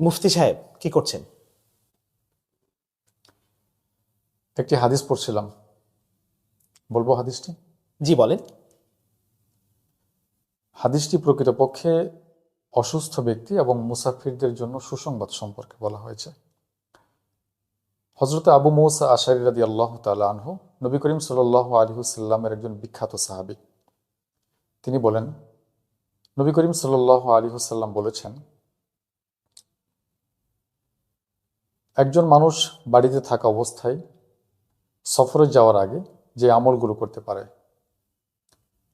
মুফতি সাহেব কি করছেন? একটি হাদিস পড়ছিলাম, বলবো হাদিসটি? জি বলেন। হাদিসটি প্রকৃতপক্ষে অসুস্থ ব্যক্তি এবং মুসাফিরদের জন্য সুসংবাদ সম্পর্কে বলা হয়েছে। হজরত আবু মুসা আশারী রাদিয়াল্লাহু তাআলা আনহু, নবী করিম সাল্লাল্লাহু আলাইহি ওয়াসাল্লামের একজন বিখ্যাত সাহাবী। তিনি বলেন, নবী করিম সাল্লাল্লাহু আলাইহি ওয়াসাল্লাম বলেছেন, একজন মানুষ বাড়িতে থাকা অবস্থায় সফরে যাওয়ার আগে যে আমলগুলো করতে পারে,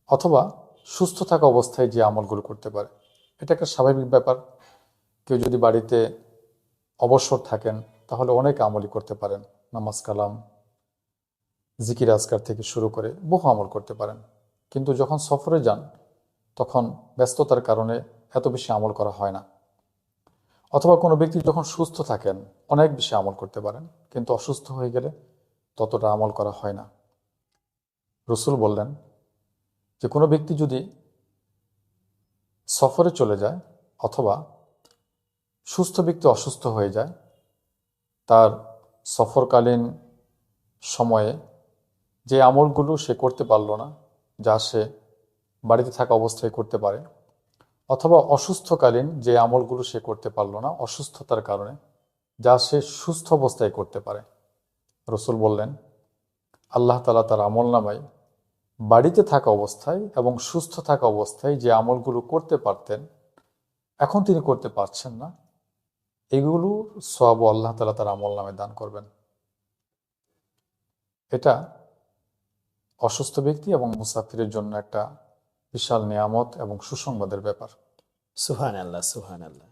অথবা সুস্থ থাকা অবস্থায় যে আমলগুলো করতে পারে, এটা একটা স্বাভাবিক ব্যাপার। কেউ যদি বাড়িতে অবসর থাকেন তাহলে অনেক আমলই করতে পারেন। নামাজ কালাম, জিকির আজকার থেকে শুরু করে বহু আমল করতে পারেন। কিন্তু যখন সফরে যান তখন ব্যস্ততার কারণে এত বেশি আমল করা হয় না। অথবা কোনো ব্যক্তি যখন সুস্থ থাকেন অনেক বেশি আমল করতে পারেন, কিন্তু অসুস্থ হয়ে গেলে ততটা আমল করা হয় না। রসুল বললেন যে কোনো ব্যক্তি যদি সফরে চলে যায় অথবা সুস্থ ব্যক্তি অসুস্থ হয়ে যায়, তার সফরকালীন সময়ে যে আমলগুলো সে করতে পারল না, যা সে বাড়িতে থাকা অবস্থায় করতে পারে, অথবা অসুস্থকালীন যে আমলগুলো সে করতে পারল না অসুস্থতার কারণে, যা সে সুস্থ অবস্থায় করতে পারে, রসুল বললেন আল্লাহ তাআলা তার আমল নামায় বাড়িতে থাকা অবস্থায় এবং সুস্থ থাকা অবস্থায় যে আমলগুলো করতে পারতেন এখন তিনি করতে পারছেন না, এগুলোর সওয়াব আল্লাহ তাআলা তার আমল নামে দান করবেন। এটা অসুস্থ ব্যক্তি এবং মুসাফিরের জন্য একটা বিশাল নিয়ামত এবং সুসংবাদের ব্যাপার। সুবহানাল্লাহ, সুবহানাল্লাহ।